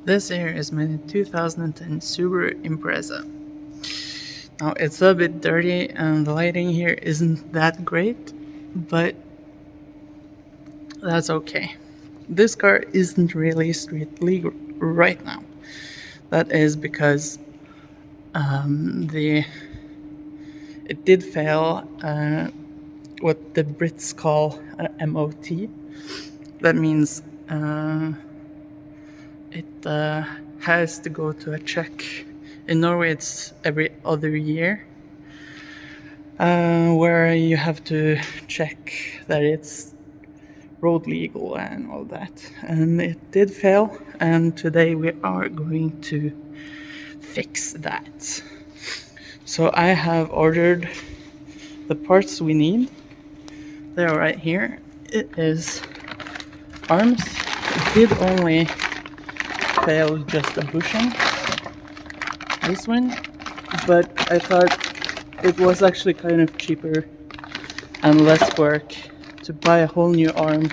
This here is my 2010 Subaru Impreza. Now it's a bit dirty and the lighting here isn't that great, but that's okay. This car isn't really street legal right now. That is because it did fail what the Brits call MOT. That means it has to go to a check. In Norway, it's every other year, where you have to check that it's road legal and all that. And it did fail, and today we are going to fix that. So I have ordered the parts we need. They're right here. It is arms. It did only fail just a bushing, this one, but I thought it was actually kind of cheaper and less work to buy a whole new arm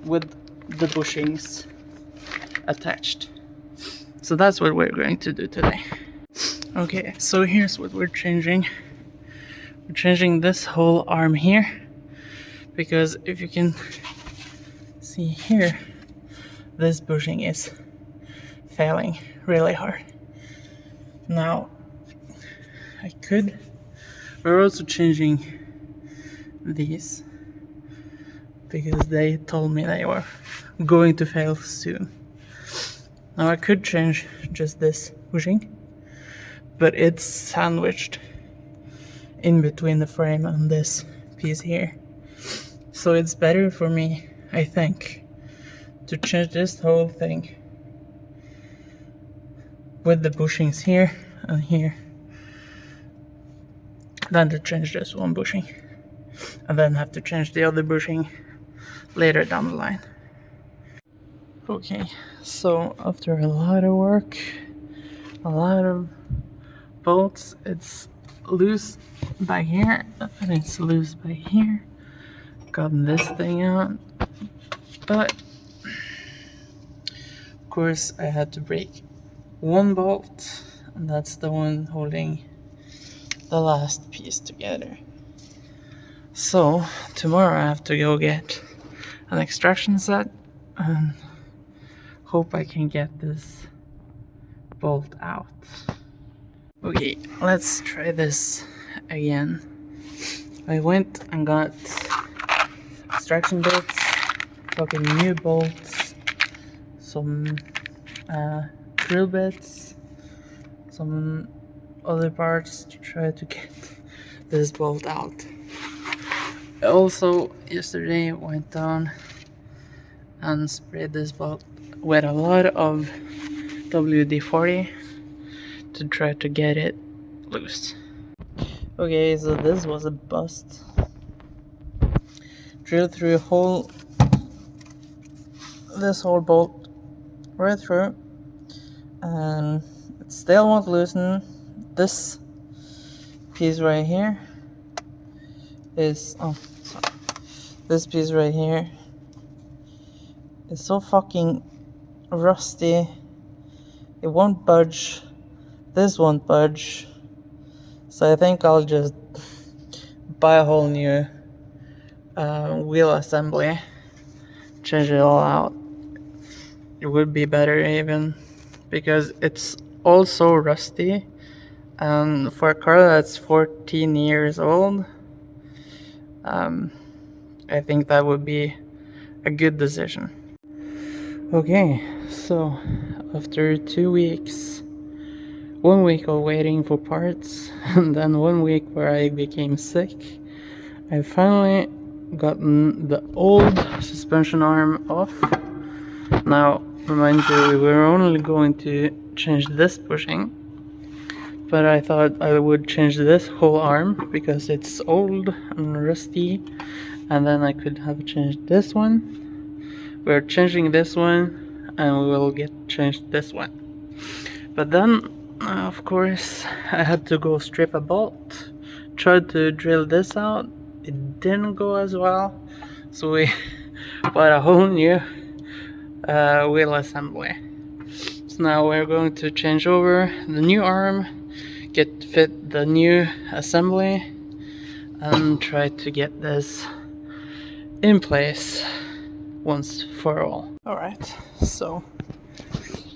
with the bushings attached. So that's what we're going to do today. Okay, so here's what we're changing. We're changing this whole arm here, because if you can see here, this bushing is failing really hard. Now, we're also changing these because they told me they were going to fail soon. Now I could change just this bushing, but it's sandwiched in between the frame and this piece here. So it's better for me, I think, to change this whole thing with the bushings here and here than to change just one bushing and then have to change the other bushing later down the line. Okay, so after a lot of work, a lot of bolts, it's loose back here and it's loose back here. Gotten this thing out, but of course I had to break one bolt, and that's the one holding the last piece together. So tomorrow I have to go get an extraction set and hope I can get this bolt out. Okay, let's try this again. I went and got extraction bits, fucking new bolts, some drill bits, some other parts to try to get this bolt out. I also yesterday went down and sprayed this bolt with a lot of WD-40 to try to get it loose. Okay, so this was a bust. Drilled through this whole bolt right through, and it still won't loosen. This piece right here is this piece right here is so fucking rusty. It won't budge. This won't budge. So I think I'll just buy a whole new wheel assembly, change it all out. It would be better even, because it's also rusty, and for a car that's 14 years old, I think that would be a good decision. Okay, so after 2 weeks, 1 week of waiting for parts, and then 1 week where I became sick, I finally gotten the old suspension arm off. Now, remind you, we were only going to change this bushing, but I thought I would change this whole arm because it's old and rusty, and then I could have changed this one. We're changing this one, and we will get changed this one. But then, of course, I had to go strip a bolt, tried to drill this out. It didn't go as well, so we bought a whole new wheel assembly. So now we're going to change over the new arm, fit the new assembly, and try to get this in place once for all. Alright, so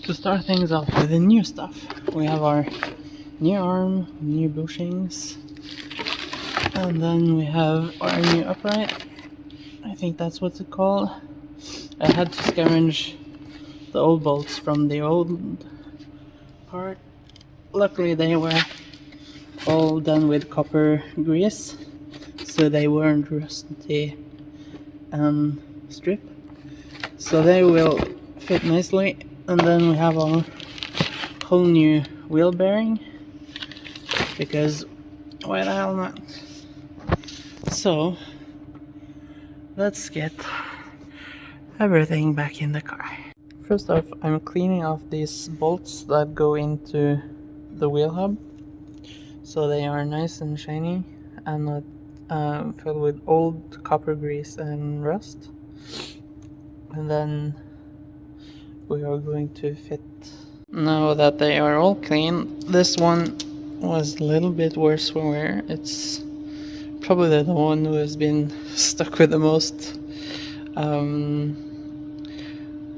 to start things off with the new stuff, we have our new arm, new bushings, and then we have our new upright. I think that's what's it called. I had to scavenge the old bolts from the old part. Luckily they were all done with copper grease, so they weren't rusty and strip. So they will fit nicely. And then we have a whole new wheel bearing, because why the hell not? So let's get everything back in the car. First off, I'm cleaning off these bolts that go into the wheel hub, so they are nice and shiny and not filled with old copper grease and rust. And then we are going to fit. Now that they are all clean, this one was a little bit worse for wear. It's probably the one who has been stuck with the most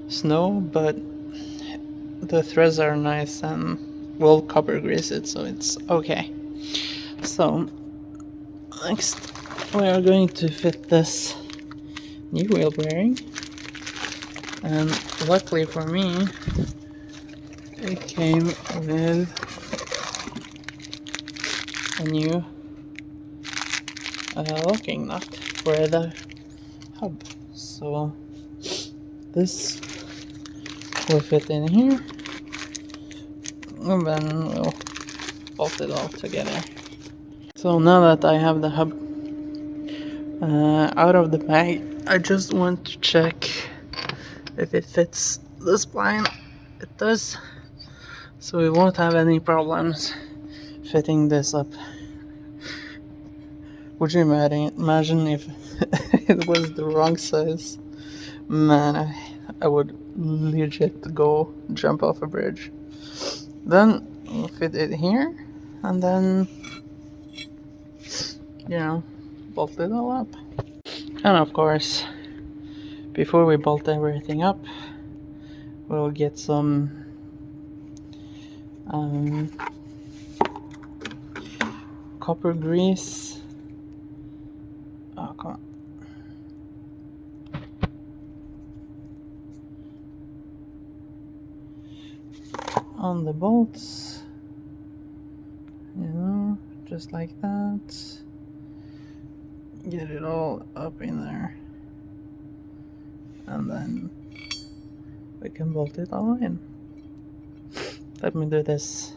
snow, but the threads are nice and well copper greased, so it's okay. So next we are going to fit this new wheel bearing, and luckily for me it came with a new locking nut for the hub, so this will fit in here, and then we'll bolt it all together. So now that I have the hub out of the bag, I just want to check if it fits the spline. It does, so we won't have any problems fitting this up. Would you imagine if it was the wrong size? Man, I would legit go jump off a bridge. Then we'll fit it here, and then, you know, bolt it all up. And of course, before we bolt everything up, we'll get some copper grease. Oh, come on the bolts, you know, just like that. Get it all up in there, and then we can bolt it all in. Let me do this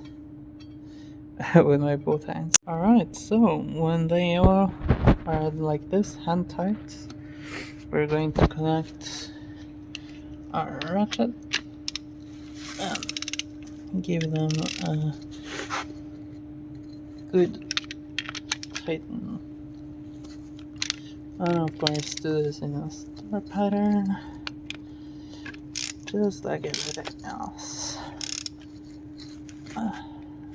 with my both hands. Alright, so when they all are like this, hand tight, we're going to connect our ratchet and give them a good tighten. And of course do this in a star pattern, just like everything else.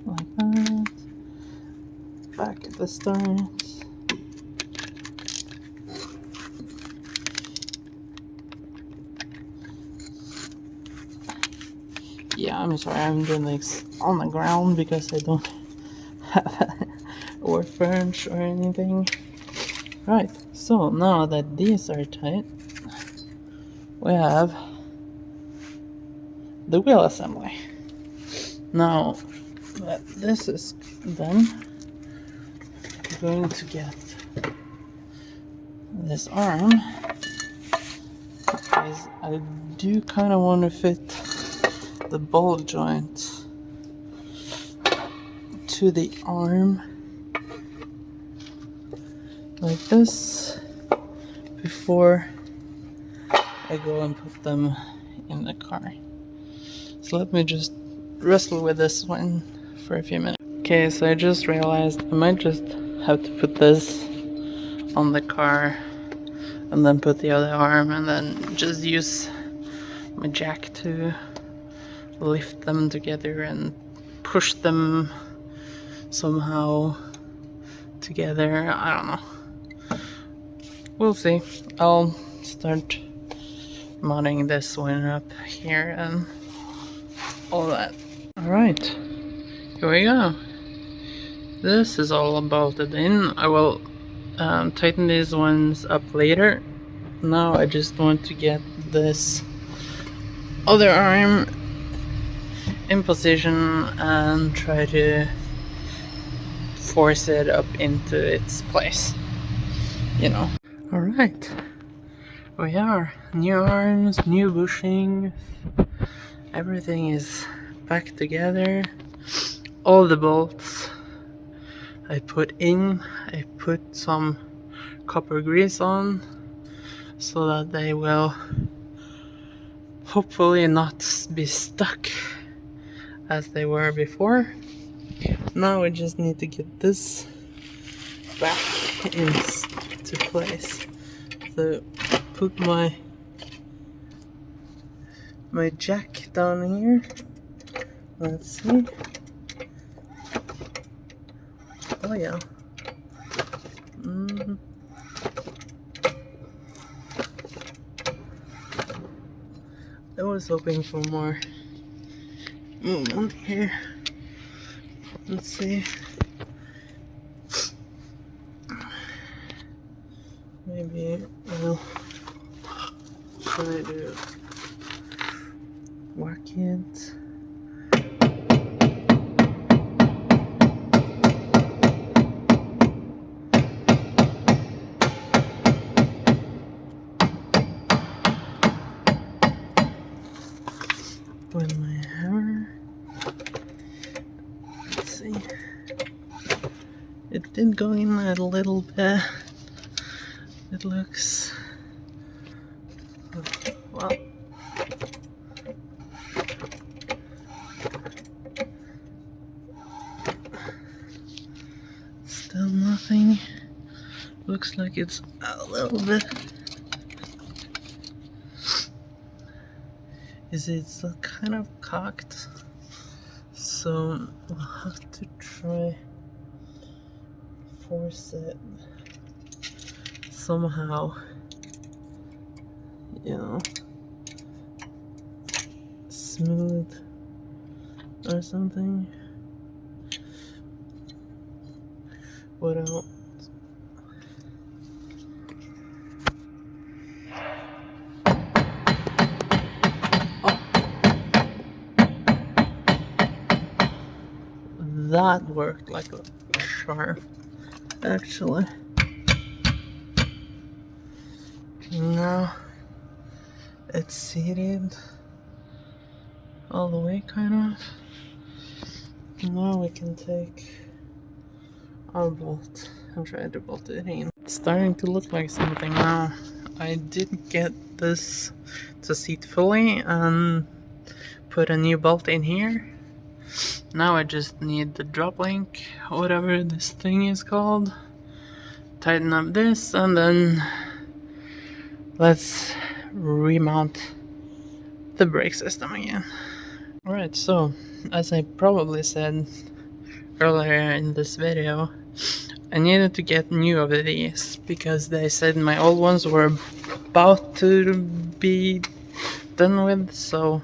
Like that. Back at the start. Yeah, I'm sorry, I'm doing this on the ground because I don't have a workbench or anything. Right, so now that these are tight, we have the wheel assembly. Now that this is done, we're going to get this arm, because I do kind of want to fit the ball joint to the arm like this before I go and put them in the car. So let me just wrestle with this one for a few minutes. Okay, so I just realized I might just have to put this on the car and then put the other arm, and then just use my jack to lift them together and push them somehow together. I don't know. We'll see. I'll start modding this one up here and all that. Alright, here we go. This is all bolted in. I will tighten these ones up later. Now I just want to get this other arm in position and try to force it up into its place, you know. Alright, we are. New arms, new bushings, everything is back together. All the bolts I put in, I put some copper grease on so that they will hopefully not be stuck as they were before. Now we just need to get this back into place. So put my jack down here. Let's see. Oh yeah. I was hoping for more movement here. Let's see. Maybe I'll try to whack it. With my hammer. Let's see. It did go in a little bit. It looks well. Still nothing. Looks like it's a little bit. It's kind of cocked, so we'll have to try force it somehow, you know, smooth or something without that worked like a charm, actually. Now it's seated all the way, kind of. Now we can take our bolt and try to bolt it in. It's starting to look like something now. I did get this to seat fully and put a new bolt in here. Now I just need the drop link, whatever this thing is called. Tighten up this and then let's remount the brake system again. Alright, so as I probably said earlier in this video, I needed to get new of these because they said my old ones were about to be done with, so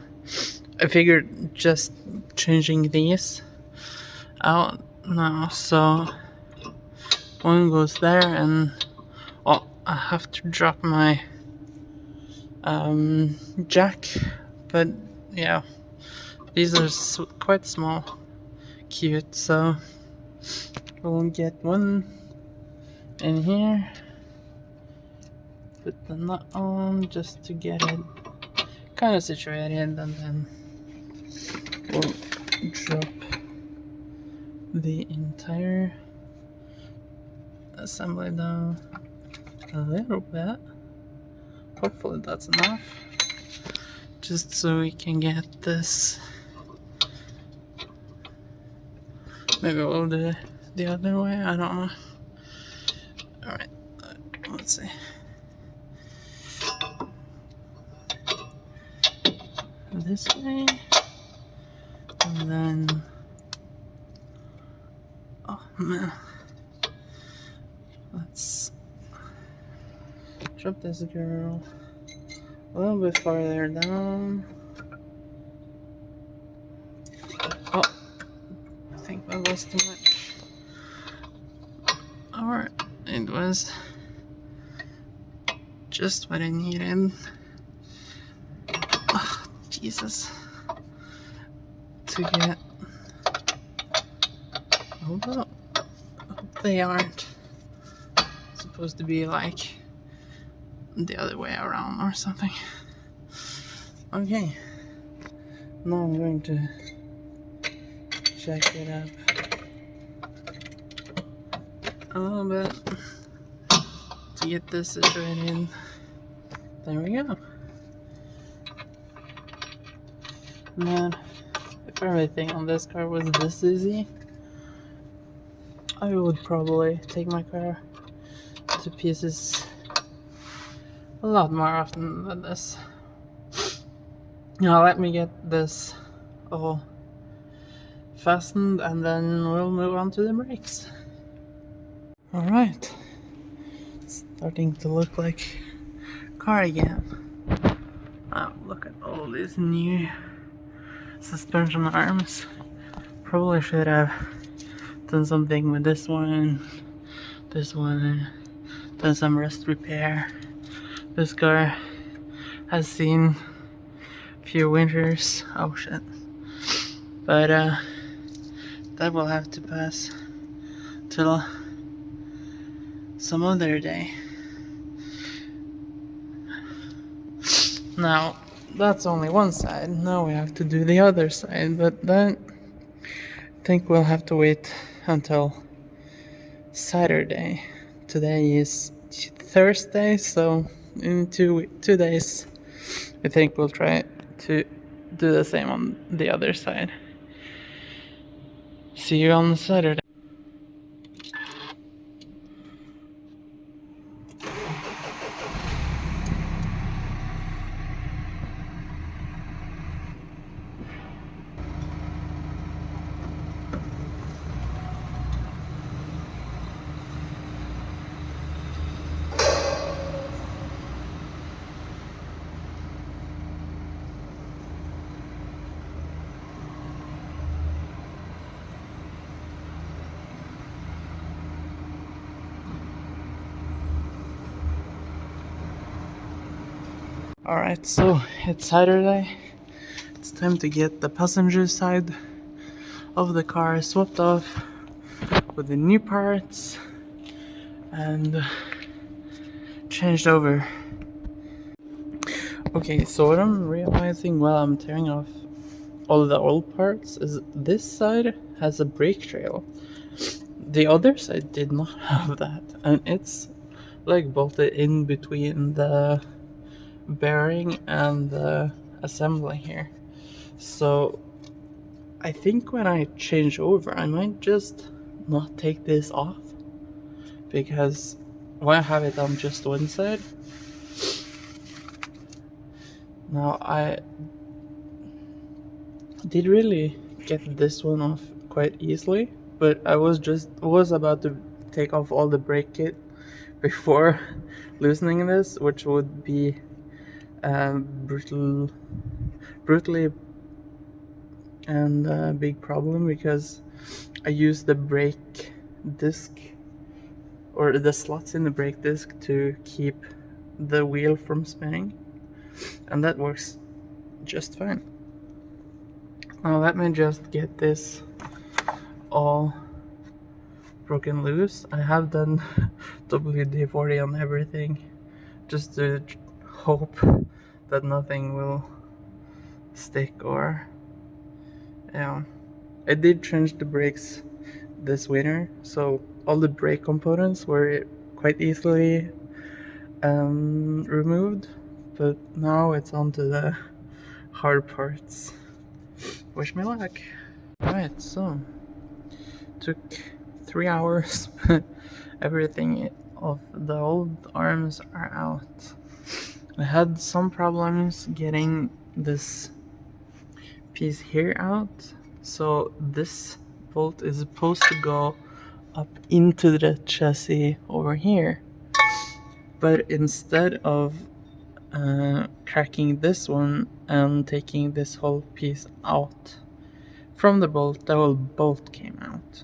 I figured just changing these out now. So one goes there, and well, I have to drop my jack, but yeah, these are quite small, cute, so we'll get one in here, put the nut on just to get it kind of situated, and then we'll drop the entire assembly down a little bit. Hopefully that's enough, just so we can get this. Maybe we'll do it the other way, I don't know. Alright, let's see. This way. And then, oh man, let's drop this girl a little bit farther down. Oh, I think that was too much. Alright, it was just what I needed. Oh, Jesus. To get. Hold up. I hope they aren't supposed to be like the other way around or something. Okay. Now I'm going to check it up a little bit to get this situated. There we go. Man, if everything on this car was this easy, I would probably take my car to pieces a lot more often than this. Now let me get this all fastened and then we'll move on to the brakes. Alright, starting to look like car again. Oh, look at all these new suspension arms. Probably should have done something with this one, done some rust repair. This car has seen a few winters. Oh shit. But that will have to pass till some other day. Now, that's only one side. Now we have to do the other side, but then I think we'll have to wait until Saturday. Today is Thursday, so in 2 days, I think we'll try to do the same on the other side. See you on Saturday. Alright, so it's Saturday. It's time to get the passenger side of the car swapped off with the new parts and changed over. Okay, so what I'm realizing while I'm tearing off all the old parts is this side has a brake trail. The other side did not have that, and it's like bolted in between the bearing and the assembly here. So I think when I change over, I might just not take this off, because when I have it on just one side. Now I did really get this one off quite easily, but I was about to take off all the brake kit before loosening this, which would be brutally and a big problem, because I use the brake disc or the slots in the brake disc to keep the wheel from spinning, and that works just fine. Now let me just get this all broken loose. I have done WD-40 on everything just to hope that nothing will stick, or I did change the brakes this winter, so all the brake components were quite easily removed, but now it's on to the hard parts. Wish me luck. Alright, so took 3 hours, but everything of the old arms are out. I had some problems getting this piece here out, So this bolt is supposed to go up into the chassis over here, but instead of cracking this one and taking this whole piece out from the bolt, the whole bolt came out.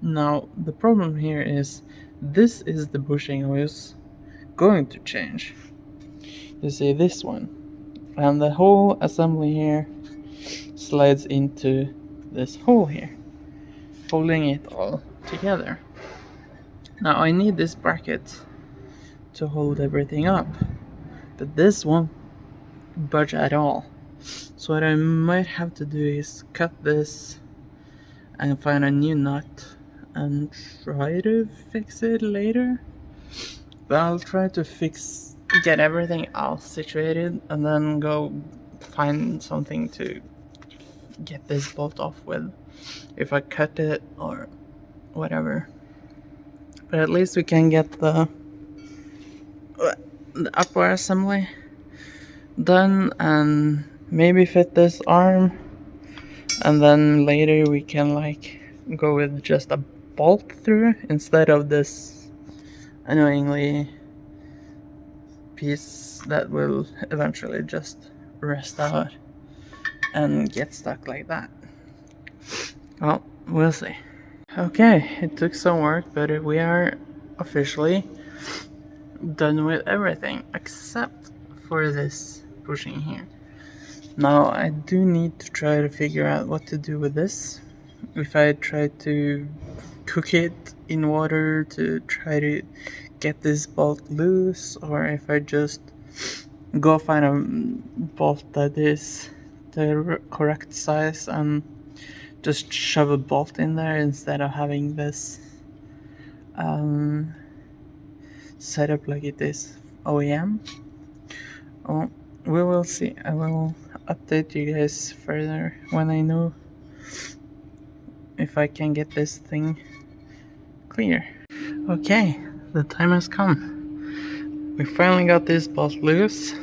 Now the problem here is this is the bushing I was going to change. You see this one, and the whole assembly here slides into this hole here, holding it all together. Now I need this bracket to hold everything up, but this won't budge at all. So what I might have to do is cut this and find a new nut and try to fix it later. But I'll try to get everything else situated and then go find something to get this bolt off with, if I cut it or whatever. But at least we can get the upper assembly done and maybe fit this arm, and then later we can like go with just a bolt through instead of this annoyingly piece that will eventually just rest out and get stuck like that. Well, we'll see. Okay, it took some work, but we are officially done with everything except for this bushing here. Now I do need to try to figure out what to do with this. If I try to cook it in water to try to get this bolt loose, or if I just go find a bolt that is the correct size and just shove a bolt in there instead of having this set up like it is OEM. Well, we will see. I will update you guys further when I know if I can get this thing clear. Okay, the time has come. We finally got this bolt loose.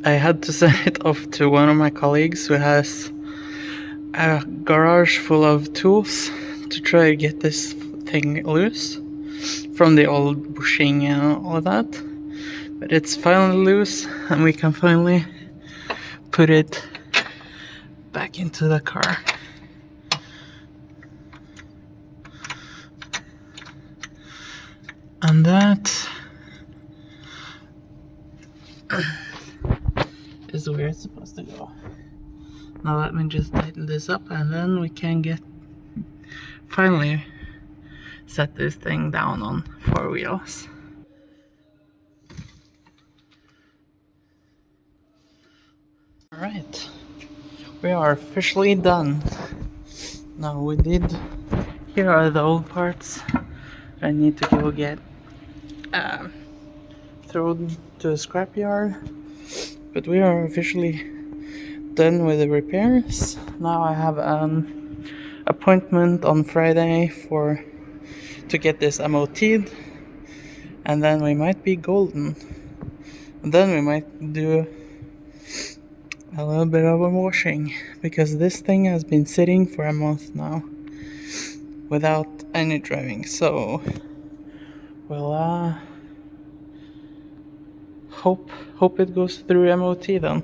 I had to send it off to one of my colleagues who has a garage full of tools to try to get this thing loose from the old bushing and all that. But it's finally loose and we can finally put it back into the car. And that is where it's supposed to go. Now let me just tighten this up and then we can finally set this thing down on 4 wheels. Alright, we are officially done. Now here are the old parts I need to go get thrown to a scrapyard, but we are officially done with the repairs. Now I have an appointment on Friday to get this MOT'd, and then we might be golden. And then we might do a little bit of a washing, because this thing has been sitting for a month now without any driving. So we'll hope it goes through MOT then.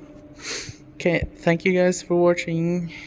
Okay, thank you guys for watching.